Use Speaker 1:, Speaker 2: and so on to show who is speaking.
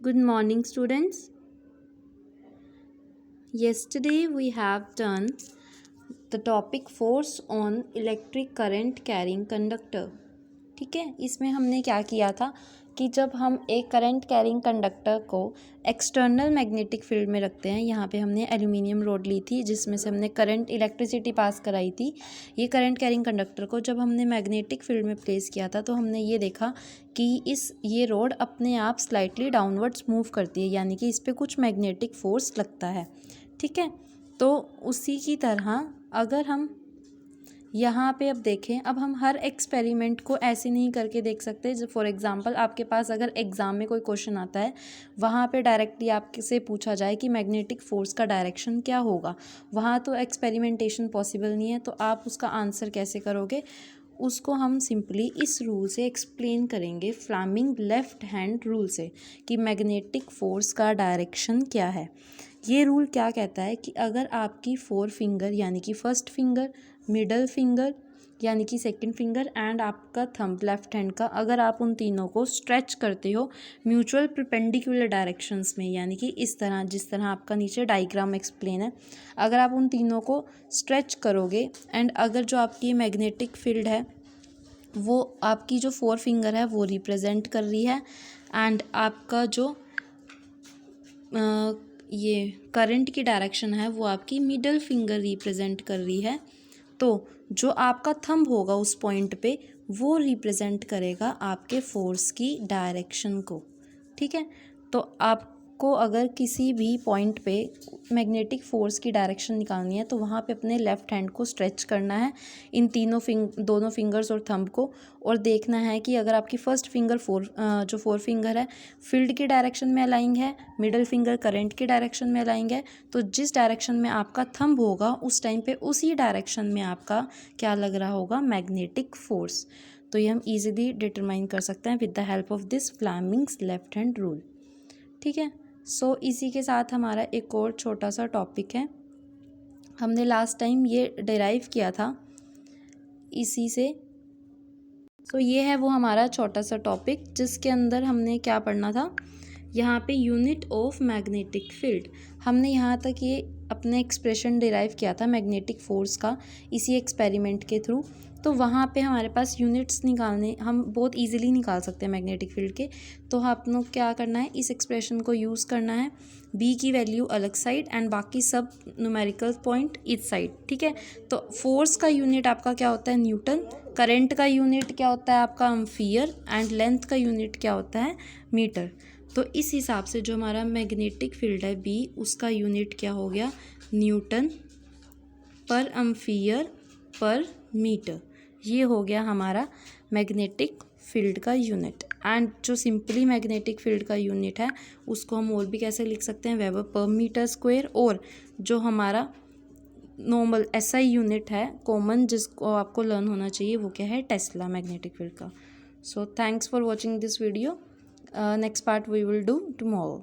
Speaker 1: Good morning, students. Yesterday we have done the topic force on electric current carrying conductor. ठीक है, इसमें हमने क्या किया था कि जब हम एक करंट कैरिंग कंडक्टर को एक्सटर्नल मैग्नेटिक फील्ड में रखते हैं, यहाँ पे हमने एल्यूमिनियम रॉड ली थी जिसमें से हमने करंट इलेक्ट्रिसिटी पास कराई थी। ये करंट कैरिंग कंडक्टर को जब हमने मैग्नेटिक फील्ड में प्लेस किया था तो हमने ये देखा कि ये रॉड अपने आप स्लाइटली डाउनवर्ड्स मूव करती है, यानी कि इस पर कुछ मैग्नेटिक फोर्स लगता है। ठीक है, तो उसी की तरह अगर हम यहाँ पे अब देखें, अब हम हर एक्सपेरिमेंट को ऐसे नहीं करके देख सकते। जो फॉर एग्जांपल आपके पास अगर एग्ज़ाम में कोई क्वेश्चन आता है, वहाँ पे डायरेक्टली आपसे पूछा जाए कि मैग्नेटिक फोर्स का डायरेक्शन क्या होगा, वहाँ तो एक्सपेरिमेंटेशन पॉसिबल नहीं है, तो आप उसका आंसर कैसे करोगे? उसको हम सिंपली इस रूल से एक्सप्लेन करेंगे, फ्लेमिंग लेफ्ट हैंड रूल से, कि मैग्नेटिक फोर्स का डायरेक्शन क्या है। ये रूल क्या कहता है कि अगर आपकी 4 फिंगर यानी कि फर्स्ट फिंगर, मिडल फिंगर यानी कि सेकंड फिंगर एंड आपका थंब लेफ्ट हैंड का, अगर आप उन तीनों को स्ट्रेच करते हो म्यूचुअल परपेंडिकुलर डायरेक्शंस में, यानी कि इस तरह जिस तरह आपका नीचे डायग्राम एक्सप्लेन है, अगर आप उन तीनों को स्ट्रेच करोगे एंड अगर जो आपकी मैग्नेटिक फील्ड है वो आपकी जो 4 फिंगर है वो रिप्रेजेंट कर रही है एंड आपका जो ये करंट की डायरेक्शन है वो आपकी मिडल फिंगर रिप्रेजेंट कर रही है, तो जो आपका थंब होगा उस पॉइंट पे वो रिप्रेजेंट करेगा आपके फोर्स की डायरेक्शन को। ठीक है, तो आपको अगर किसी भी पॉइंट पे मैग्नेटिक फोर्स की डायरेक्शन निकालनी है तो वहाँ पे अपने लेफ़्ट हैंड को स्ट्रेच करना है, इन दोनों फिंगर्स और थंब को, और देखना है कि अगर आपकी फर्स्ट फिंगर जो 4 फिंगर है फील्ड की डायरेक्शन में अलाइंग है, मिडल फिंगर करंट की डायरेक्शन में अलाइंग है, तो जिस डायरेक्शन में आपका थंब होगा उस टाइम पे उसी डायरेक्शन में आपका क्या लग रहा होगा, मैग्नेटिक फोर्स। तो ये हम इजीली डिटरमाइन कर सकते हैं with the help of this Fleming's left hand rule. ठीक है, सो इसी के साथ हमारा एक और छोटा सा टॉपिक है, हमने लास्ट टाइम ये डिराइव किया था इसी से। तो ये है वो हमारा छोटा सा टॉपिक जिसके अंदर हमने क्या पढ़ना था, यहाँ पे यूनिट ऑफ मैग्नेटिक फील्ड। हमने यहाँ तक ये अपने एक्सप्रेशन डिराइव किया था मैग्नेटिक फोर्स का इसी एक्सपेरिमेंट के थ्रू, तो वहाँ पे हमारे पास यूनिट्स निकालने हम बहुत इजीली निकाल सकते हैं मैग्नेटिक फील्ड के। तो आप लोग क्या करना है, इस एक्सप्रेशन को यूज़ करना है, बी की वैल्यू अलग साइड एंड बाकी सब न्यूमेरिकल पॉइंट इस साइड। ठीक है, तो फोर्स का यूनिट आपका क्या होता है, न्यूटन, करंट का यूनिट क्या होता है आपका एम्पियर एंड लेंथ का यूनिट क्या होता है, मीटर। तो इस हिसाब से जो हमारा मैग्नेटिक फील्ड है बी, उसका यूनिट क्या हो गया, न्यूटन पर एम्पियर पर मीटर। ये हो गया हमारा मैग्नेटिक फील्ड का यूनिट। एंड जो सिंपली मैग्नेटिक फील्ड का यूनिट है उसको हम और भी कैसे लिख सकते हैं, वेबर पर मीटर स्क्वायर, और जो हमारा नॉर्मल एसआई यूनिट है कॉमन जिसको आपको लर्न होना चाहिए वो क्या है, टेस्ला मैग्नेटिक फील्ड का। So thanks for watching this video. Next part we will do tomorrow.